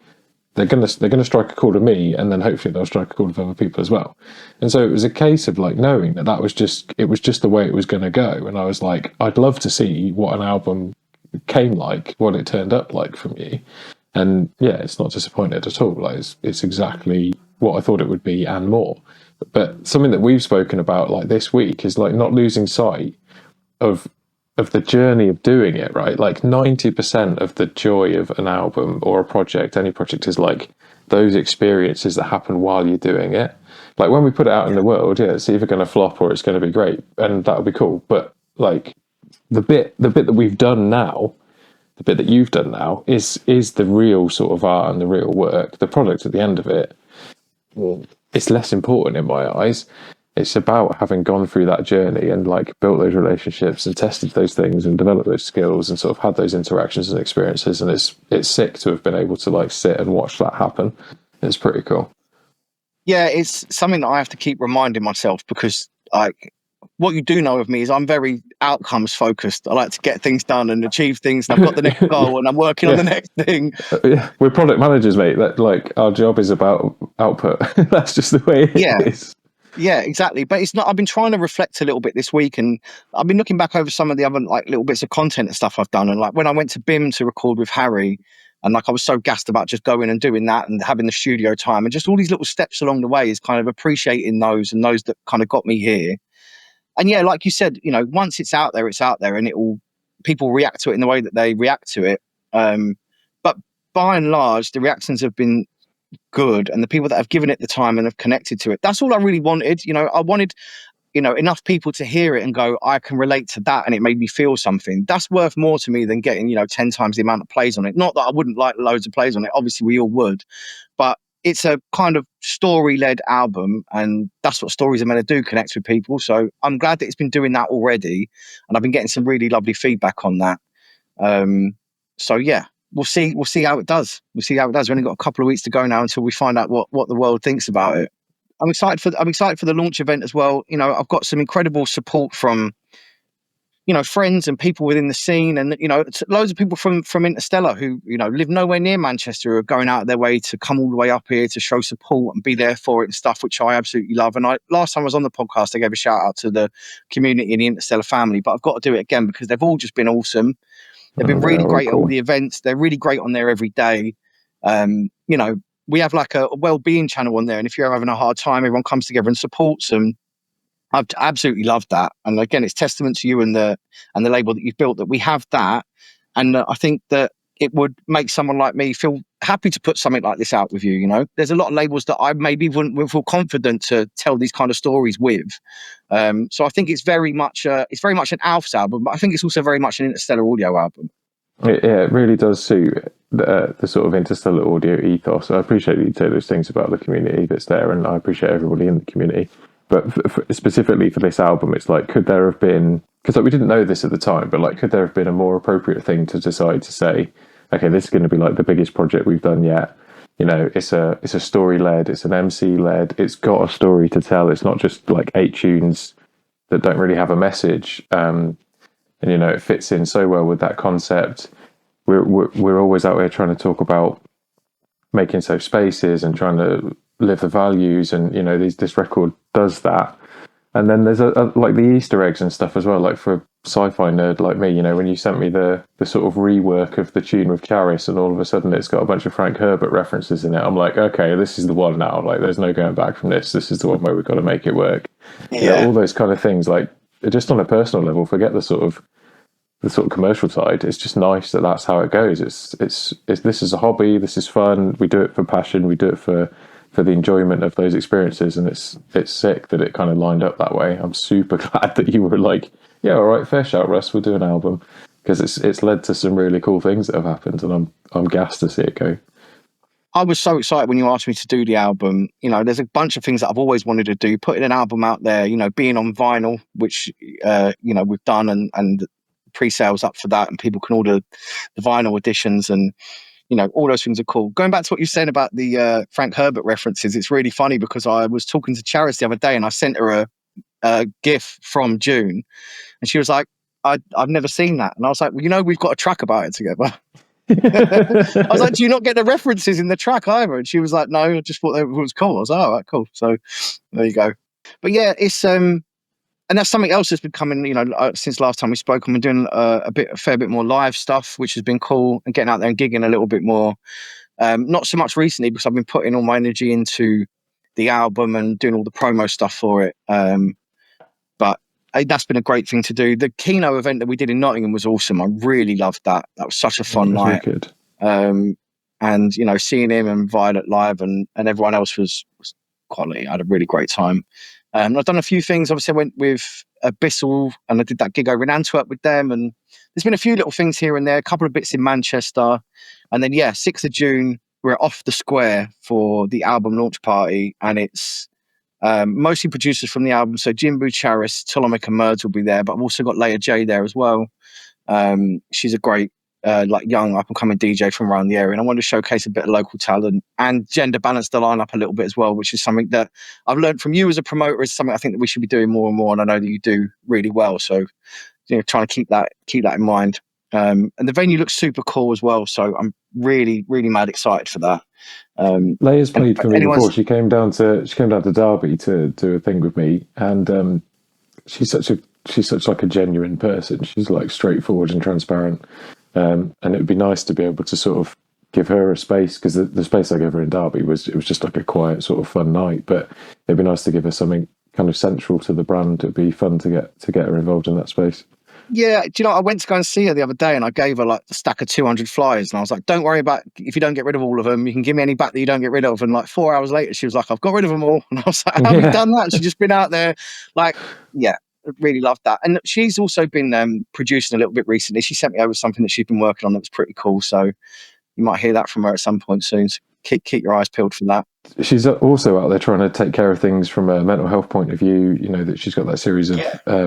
they're going to strike a chord with me, and then hopefully they'll strike a chord with other people as well. And so it was a case of like knowing that that was just, it was just the way it was going to go. And I was like, I'd love to see what an album came like, what it turned up like from you. And yeah, it's not disappointed at all. Like it's exactly what I thought it would be and more. But something that we've spoken about like this week is like not losing sight of the journey of doing it, right? Like 90% of the joy of an album or a project, any project, is like those experiences that happen while you're doing it. Like when we put it out in the world, yeah, it's either going to flop or it's going to be great, and that'll be cool. But like the bit that we've done now, the bit that you've done now is the real sort of art and the real work. The product at the end of it, it's less important in my eyes. It's about having gone through that journey and like built those relationships and tested those things and developed those skills and sort of had those interactions and experiences. And it's sick to have been able to like sit and watch that happen. It's pretty cool. Yeah, it's something that I have to keep reminding myself, because like what you do know of me is I'm very outcomes focused. I like to get things done and achieve things, and I've got the next goal and I'm working on the next thing. Yeah, we're product managers, mate. That like our job is about output. That's just the way it is. Yeah, exactly. But it's not. I've been trying to reflect a little bit this week, and I've been looking back over some of the other like little bits of content and stuff I've done. And like when I went to BIM to record with Harry, and like I was so gassed about just going and doing that and having the studio time, and just all these little steps along the way is kind of appreciating those and those that kind of got me here. And yeah, like you said, once it's out there, and people react to it in the way that they react to it. But by and large, the reactions have been good, and the people that have given it the time and have connected to it, that's all I really wanted. I wanted enough people to hear it and go, I can relate to that, and it made me feel something. That's worth more to me than getting 10 times the amount of plays on it. Not that I wouldn't like loads of plays on it, obviously we all would, but it's a kind of story-led album, and that's what stories are meant to do, connect with people. So I'm glad that it's been doing that already, and I've been getting some really lovely feedback on that. So yeah, we'll see how it does. We've only got a couple of weeks to go now until we find out what the world thinks about it. I'm excited for the launch event as well. I've got some incredible support from friends and people within the scene, and loads of people from Interstellar who live nowhere near Manchester, are going out of their way to come all the way up here to show support and be there for it and stuff, which I absolutely love. And last time I was on the podcast, I gave a shout out to the community and the Interstellar family, but I've got to do it again because they've all just been awesome. They've been really great at all the events. They're really great on there every day. We have like a well-being channel on there, and if you're having a hard time, everyone comes together and supports them. I've absolutely loved that. And again, it's testament to you and the label that you've built that we have that. And I think that it would make someone like me feel happy to put something like this out with you. There's a lot of labels that I maybe wouldn't feel confident to tell these kind of stories with. So I think it's very much an Alfs album, but I think it's also very much an Interstellar audio album. It really does suit the sort of Interstellar audio ethos. I appreciate that you say those things about the community that's there, and I appreciate everybody in the community. But specifically for this album, it's like, could there have been, because like we didn't know this at the time, but like, could there have been a more appropriate thing to decide to say, okay, this is going to be like the biggest project we've done yet. It's a story led, it's an MC led, it's got a story to tell. It's not just like 8 tunes that don't really have a message. And it fits in so well with that concept. We're always out here trying to talk about making safe spaces and trying to live the values, and this record does that. And then there's like the Easter eggs and stuff as well. Like for a sci-fi nerd like me, when you sent me the sort of rework of the tune with Charis, and all of a sudden it's got a bunch of Frank Herbert references in it, I'm like, okay, this is the one now. Like, there's no going back from this. This is the one where we've got to make it work. Yeah. All those kind of things. Like, just on a personal level, forget the sort of commercial side. It's just nice that that's how it goes. It's this is a hobby. This is fun. We do it for passion. We do it for the enjoyment of those experiences, and it's sick that it kind of lined up that way. I'm super glad that you were like, yeah, all right, fair shout, Russ, we'll do an album, because it's led to some really cool things that have happened, and I'm gassed to see it go. I was so excited when you asked me to do the album. There's a bunch of things that I've always wanted to do. Putting an album out there, being on vinyl, which we've done, and pre-sales up for that, and people can order the vinyl editions, and all those things are cool. Going back to what you're saying about the Frank Herbert references, it's really funny because I was talking to Charis the other day and I sent her a GIF from June, and she was like, I've never seen that. And I was like, well, we've got a track about it together. I was like, do you not get the references in the track either? And she was like, no, I just thought it was cool. I was like, all right, cool. So there you go. But yeah, it's and that's something else that's been coming, since last time we spoke. I've been doing a fair bit more live stuff, which has been cool, and getting out there and gigging a little bit more. Not so much recently because I've been putting all my energy into the album and doing all the promo stuff for it. But that's been a great thing to do. The Kino event that we did in Nottingham was awesome. I really loved that. That was such a fun night. Wicked. And seeing him and Violet live and everyone else was quality. I had a really great time. I've done a few things. Obviously, I went with Abyssal and I did that gig over in Antwerp with them. And there's been a few little things here and there, a couple of bits in Manchester. And then, 6th of June, we're off the square for the album launch party. And it's mostly producers from the album. So Jimbo, Charis, Tolomic and Merds will be there. But I've also got Leia J there as well. She's a great young up and coming DJ from around the area, and I want to showcase a bit of local talent and gender balance the lineup a little bit as well, which is something that I've learned from you as a promoter. Is something I think that we should be doing more and more, and I know that you do really well. So trying to keep that in mind. And the venue looks super cool as well, so I'm really mad excited for that. Leia's played for me before. She came down to Derby to do a thing with me, and she's such like a genuine person. She's like straightforward and transparent. And it would be nice to be able to sort of give her a space, because the space I gave her in Derby was just like a quiet sort of fun night. But it'd be nice to give her something kind of central to the brand. It'd be fun to get her involved in that space. Yeah, do you know, I went to go and see her the other day and I gave her like a stack of 200 flyers and I was like, don't worry about if you don't get rid of all of them, you can give me any back that you don't get rid of. And like 4 hours later, she was like, I've got rid of them all. And I was like, how have you done that? And she's just been out there like, yeah, really loved that. And she's also been producing a little bit recently. She sent me over something that she's been working on that was pretty cool. So you might hear that from her at some point soon. So keep your eyes peeled for that. She's also out there trying to take care of things from a mental health point of view. That she's got that series of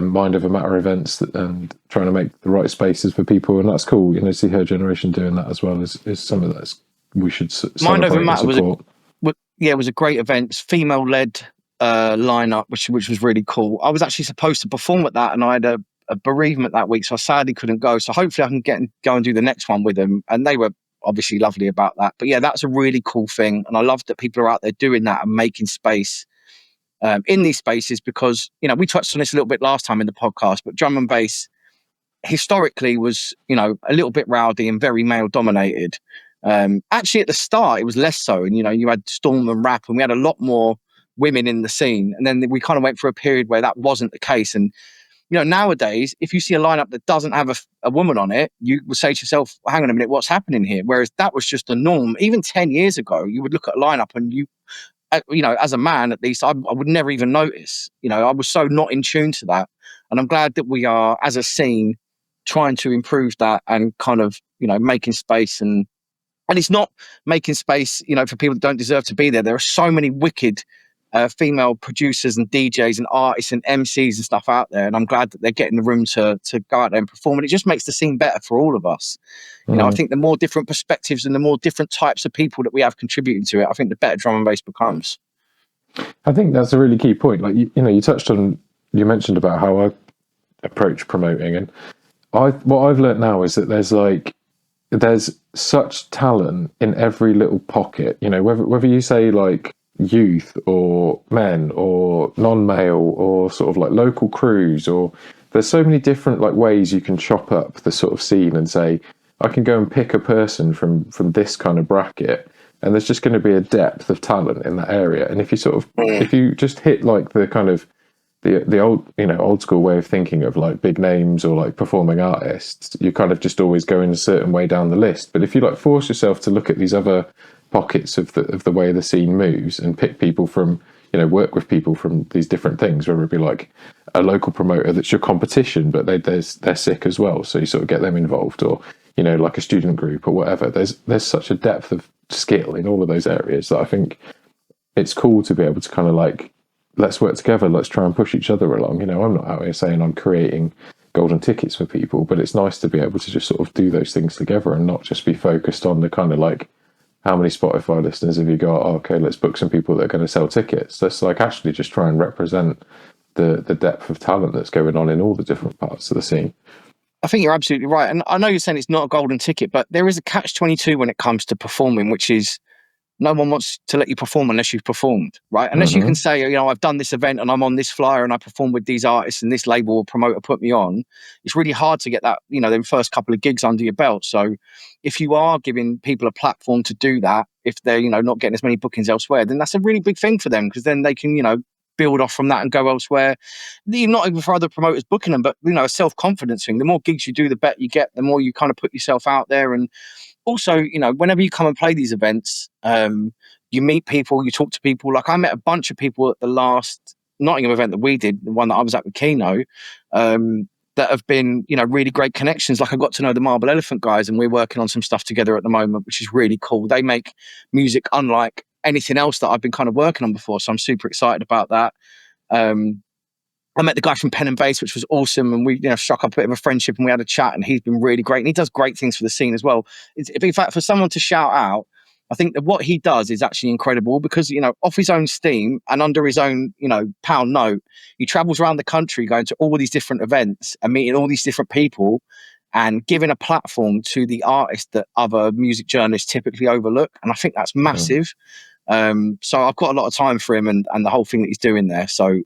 Mind Over Matter events and trying to make the right spaces for people, and that's cool. See her generation doing that as well is something that we should Mind Over Matter was a great event, female led lineup, which was really cool. I was actually supposed to perform at that, and I had a bereavement that week, so I sadly couldn't go. So hopefully I can go and do the next one with them, and they were obviously lovely about that. But yeah, that's a really cool thing, and I love that people are out there doing that and making space in these spaces, because we touched on this a little bit last time in the podcast, but drum and bass historically was a little bit rowdy and very male dominated. Actually at the start it was less so, and you had Storm and Rap, and we had a lot more women in the scene, and then we kind of went for a period where that wasn't the case. And nowadays, if you see a lineup that doesn't have a woman on it, you will say to yourself, hang on a minute, what's happening here? Whereas that was just the norm. Even 10 years ago, you would look at a lineup and you as a man, at least, I would never even notice. I was so not in tune to that. And I'm glad that we are, as a scene, trying to improve that and kind of, making space. And it's not making space, for people that don't deserve to be there. There are so many wicked female producers and DJs and artists and MCs and stuff out there, and I'm glad that they're getting the room to go out there and perform, and it just makes the scene better for all of us. I think the more different perspectives and the more different types of people that we have contributing to it, I think the better drum and bass becomes. I think that's a really key point. Like you mentioned about how I approach promoting, and what I've learned now is that there's such talent in every little pocket. Whether you say like youth or men or non-male or sort of like local crews, or there's so many different like ways you can chop up the sort of scene and say, I can go and pick a person from this kind of bracket, and there's just going to be a depth of talent in that area. And if you just hit like the kind of the old school way of thinking of like big names or like performing artists, you kind of just always go in a certain way down the list. But if you like force yourself to look at these other pockets of the way the scene moves and pick people from, work with people from these different things, whether it be like a local promoter that's your competition, but they're sick as well, so you sort of get them involved, or like a student group or whatever. There's such a depth of skill in all of those areas that I think it's cool to be able to kind of like, let's work together, let's try and push each other along. I'm not out here saying I'm creating golden tickets for people, but it's nice to be able to just sort of do those things together and not just be focused on the kind of like, how many Spotify listeners have you got? Oh, okay, let's book some people that are going to sell tickets. Let's like actually just try and represent the depth of talent that's going on in all the different parts of the scene. I think you're absolutely right. And I know you're saying it's not a golden ticket, but there is a catch-22 when it comes to performing, which is no one wants to let you perform unless you've performed, right? Unless you can say, you know, I've done this event and I'm on this flyer and I perform with these artists and this label or promoter put me on. It's really hard to get that, you know, them first couple of gigs under your belt. So if you are giving people a platform to do that, if they're, you know, not getting as many bookings elsewhere, then that's a really big thing for them, because then they can, you know, build off from that and go elsewhere. Not even for other promoters booking them, but, you know, a self-confidence thing. The more gigs you do, the better you get, the more you kind of put yourself out there. And also, you know, whenever you come and play these events, you meet people, you talk to people. Like I met a bunch of people at the last Nottingham event that we did, the one that I was at with Keno, that have been, you know, really great connections. Like I got to know the Marble Elephant guys, and we're working on some stuff together at the moment, which is really cool. They make music unlike anything else that I've been kind of working on before, so I'm super excited about that. I met the guy from Pen and Bass, which was awesome, and we, you know, struck up a bit of a friendship, and we had a chat, and he's been really great, and he does great things for the scene as well. In fact, for someone to shout out, I think that what he does is actually incredible, because, you know, off his own steam and under his own, you know, pound note, he travels around the country going to all these different events and meeting all these different people and giving a platform to the artists that other music journalists typically overlook. And I think that's massive. So I've got a lot of time for him and the whole thing that he's doing there. So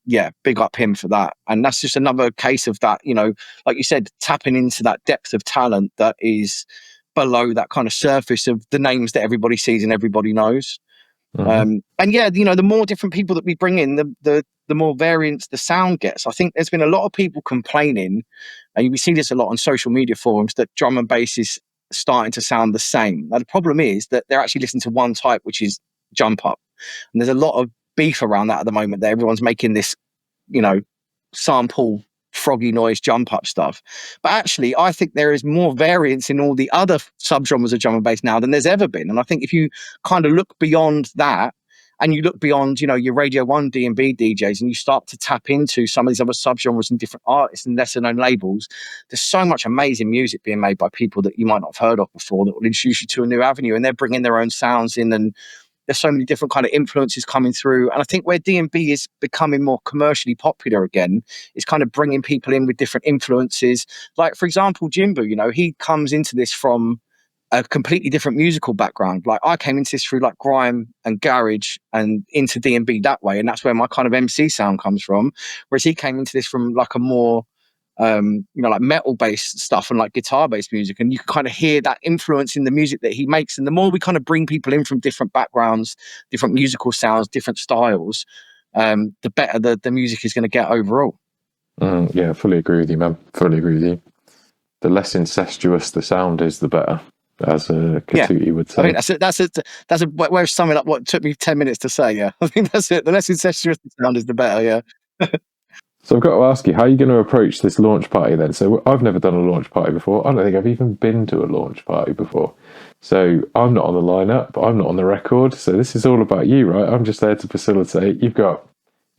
yeah, big up him for that. And that's just another case of that, you know, like you said, tapping into that depth of talent that is below that kind of surface of the names that everybody sees and everybody knows. And yeah, you know, the more different people that we bring in, the more variance the sound gets. I think there's been a lot of people complaining, and we see this a lot on social media forums, that drum and bass is starting to sound the same. Now the problem is that they're actually listening to one type, which is jump up, and there's a lot of beef around that at the moment. That everyone's making this, you know, sample froggy noise jump up stuff, but actually I think there is more variance in all the other subgenres of drum and bass now than there's ever been. And I think if you kind of look beyond that, and you look beyond, you know, your Radio 1 D&B DJs, and you start to tap into some of these other subgenres and different artists and lesser known labels, there's so much amazing music being made by people that you might not have heard of before, that will introduce you to a new avenue, and they're bringing their own sounds in, and there's so many different kind of influences coming through. And I think where D&B is becoming more commercially popular again is kind of bringing people in with different influences. Like, for example, Jimbo, you know, he comes into this from a completely different musical background. Like I came into this through like grime and garage and into D&B that way. And that's where my kind of MC sound comes from. Whereas he came into this from like a more, you know, like metal based stuff and like guitar based music, and you can kind of hear that influence in the music that he makes. And the more we kind of bring people in from different backgrounds, different musical sounds, different styles, the better the music is going to get overall. Yeah, fully agree with you, man. Fully agree with you. The less incestuous the sound is, the better, as Katuti would say. I think that's a way of summing up what took me 10 minutes to say. Yeah, I think that's it. The less incestuous the sound is, the better. Yeah. So I've got to ask you, how are you going to approach this launch party then? So I've never done a launch party before. I don't think I've even been to a launch party before. So I'm not on the lineup. I'm not on the record. So this is all about you, right? I'm just there to facilitate. You've got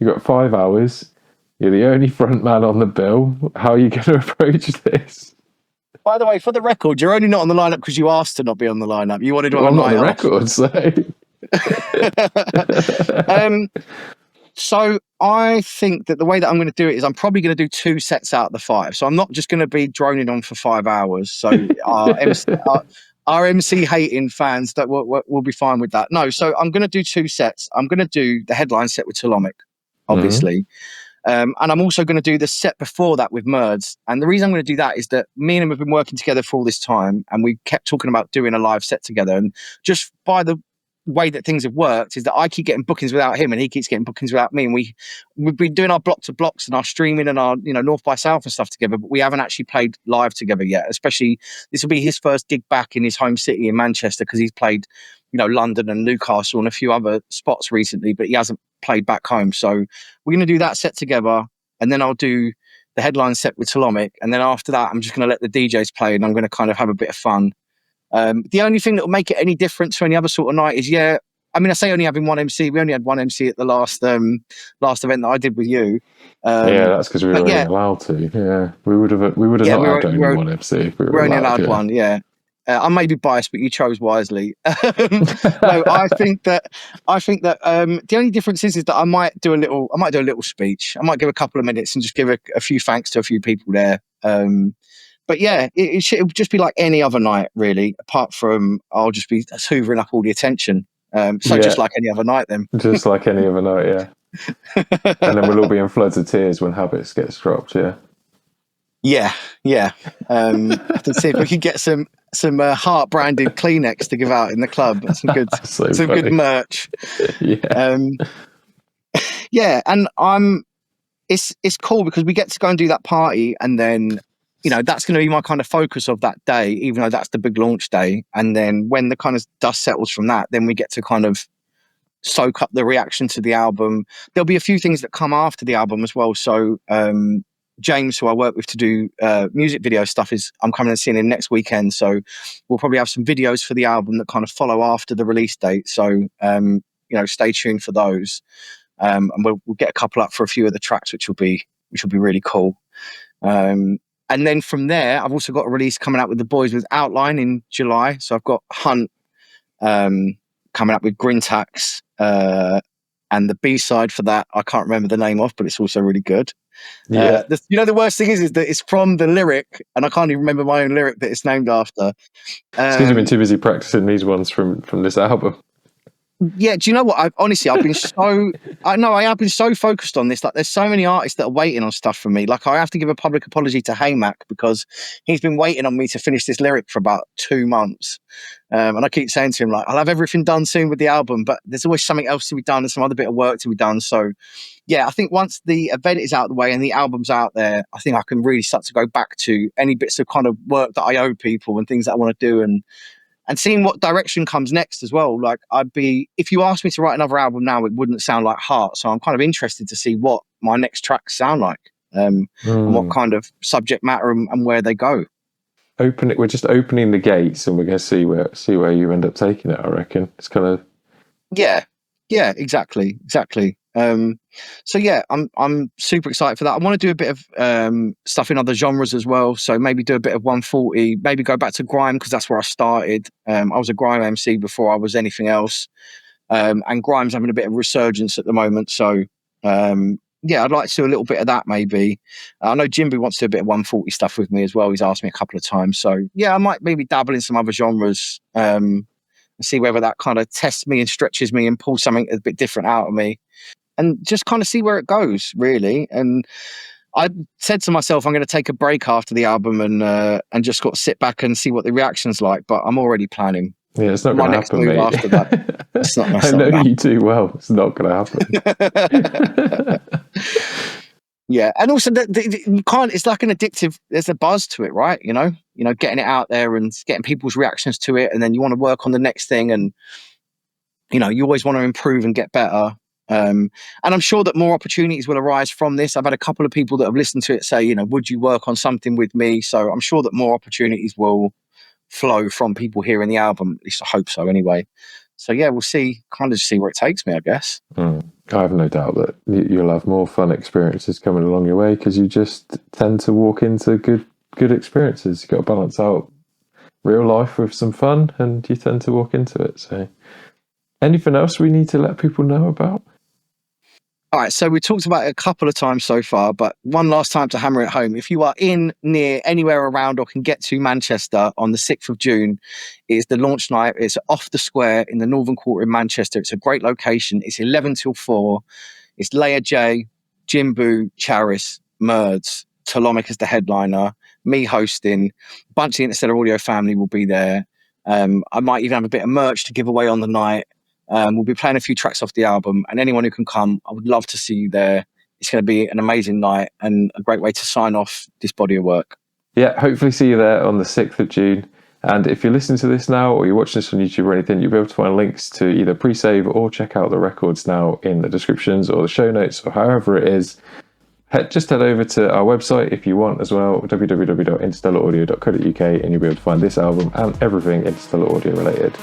5 hours. You're the only front man on the bill. How are you going to approach this? By the way, for the record, you're only not on the lineup because you asked to not be on the lineup. You wanted to I'm not on the record, so. So I think that the way that I'm going to do it is I'm probably going to do 2 sets out of the 5. So I'm not just going to be droning on for 5 hours. So our MC hating fans that will be fine with that. No, so I'm going to do 2 sets. I'm going to do the headline set with Tolomic, obviously. And I'm also going to do the set before that with Merds. And the reason I'm going to do that is that me and him have been working together for all this time, and we kept talking about doing a live set together. And just by the way that things have worked is that I keep getting bookings without him, and he keeps getting bookings without me. And we've been doing our block to blocks and our streaming and our, you know, North by South and stuff together, but we haven't actually played live together yet. Especially this will be his first gig back in his home city in Manchester, because he's played, you know, London and Newcastle and a few other spots recently, but he hasn't played back home. So we're going to do that set together, and then I'll do the headline set with Tolomic, and then after that I'm just going to let the DJs play, and I'm going to kind of have a bit of fun. The only thing that will make it any different to any other sort of night is, yeah, I mean, I say only having one MC. We only had one MC at the last event that I did with you. Yeah, that's because we were But only yeah, allowed to. Yeah, we would have yeah, not had only one MC if we were we're only allowed. allowed Yeah. one. Yeah. I may be biased, but you chose wisely. No, I think that the only difference is that I might do a little speech. I might give a couple of minutes and just give a few thanks to a few people there. But yeah, it'll just be like any other night, really. Apart from I'll just be hoovering up all the attention. So Yeah. just like any other night, then. Just like any other night, yeah. And then we'll all be in floods of tears when Habits gets dropped, yeah. Yeah. Have to see if we can get some heart branded Kleenex to give out in the club. Some good, So some funny. good merch. Yeah. Yeah, and it's cool because we get to go and do that party, and then that's going to be my kind of focus of that day, even though that's the big launch day. And then when the kind of dust settles from that, then we get to kind of soak up the reaction to the album. There'll be a few things that come after the album as well. So James, who I work with to do music video stuff, I'm coming and seeing him next weekend. So we'll probably have some videos for the album that kind of follow after the release date. So stay tuned for those. And we'll get a couple up for a few of the tracks, which will be really cool. And then from there, I've also got a release coming out with the boys with Outline in July. So I've got Hunt coming up with Grintax, and the B-side for that I can't remember the name of, but it's also really good. Yeah. The worst thing is that it's from the lyric, and I can't even remember my own lyric that it's named after. It's because you've been too busy practicing these ones from this album. Yeah, do you know what? I've been I have been so focused on this. Like, there's so many artists that are waiting on stuff from me. Like, I have to give a public apology to Haymack because he's been waiting on me to finish this lyric for about 2 months. And I keep saying to him, like, I'll have everything done soon with the album, but there's always something else to be done and some other bit of work to be done. So, yeah, I think once the event is out of the way and the album's out there, I think I can really start to go back to any bits of kind of work that I owe people and things that I want to do, and seeing what direction comes next as well. Like, if you asked me to write another album now, it wouldn't sound like Heart. So I'm kind of interested to see what my next tracks sound like, and what kind of subject matter and where they go. We're just opening the gates, and we're going to see where you end up taking it. I reckon it's kind of yeah, exactly. So yeah, I'm super excited for that. I want to do a bit of stuff in other genres as well. So maybe do a bit of 140, maybe go back to grime because that's where I started. I was a grime MC before I was anything else, and grime's having a bit of resurgence at the moment. So yeah, I'd like to do a little bit of that maybe. I know Jimbo wants to do a bit of 140 stuff with me as well. He's asked me a couple of times. So yeah, I might maybe dabble in some other genres. And see whether that kind of tests me and stretches me and pulls something a bit different out of me, and just kind of see where it goes, really. And I said to myself, I'm going to take a break after the album and just got to sit back and see what the reaction's like. But I'm already planning. Yeah, it's not going to happen, mate. After that. I know you too well. It's not going to happen. Yeah, and also you can't. It's like an addictive. There's a buzz to it, right? Getting it out there and getting people's reactions to it, and then you want to work on the next thing, and you always want to improve and get better. And I'm sure that more opportunities will arise from this. I've had a couple of people that have listened to it say, would you work on something with me? So I'm sure that more opportunities will flow from people hearing the album. At least I hope so, anyway. So yeah, we'll see where it takes me, I guess. I have no doubt that you'll have more fun experiences coming along your way because you just tend to walk into good experiences. You've got to balance out real life with some fun, and you tend to walk into it. So anything else we need to let people know about? All right, so we talked about it a couple of times so far, but one last time to hammer it home. If you are near anywhere around or can get to Manchester on the 6th of June, it's the launch night. It's off the square in the Northern Quarter in Manchester. It's a great location. It's 11 till 4. It's Leia J, Jimbo, Charis, Merds, Tolomic as the headliner, me hosting, a bunch of the Interstellar Audio family will be there. I might even have a bit of merch to give away on the night. We'll be playing a few tracks off the album, and anyone who can come, I would love to see you there. It's going to be an amazing night and a great way to sign off this body of work. Yeah, hopefully see you there on the 6th of June. And if you're listening to this now or you're watching this on YouTube or anything, you'll be able to find links to either pre-save or check out the records now in the descriptions or the show notes or however it is. Just head over to our website if you want as well, www.interstellaraudio.co.uk, and you'll be able to find this album and everything Interstellar Audio related.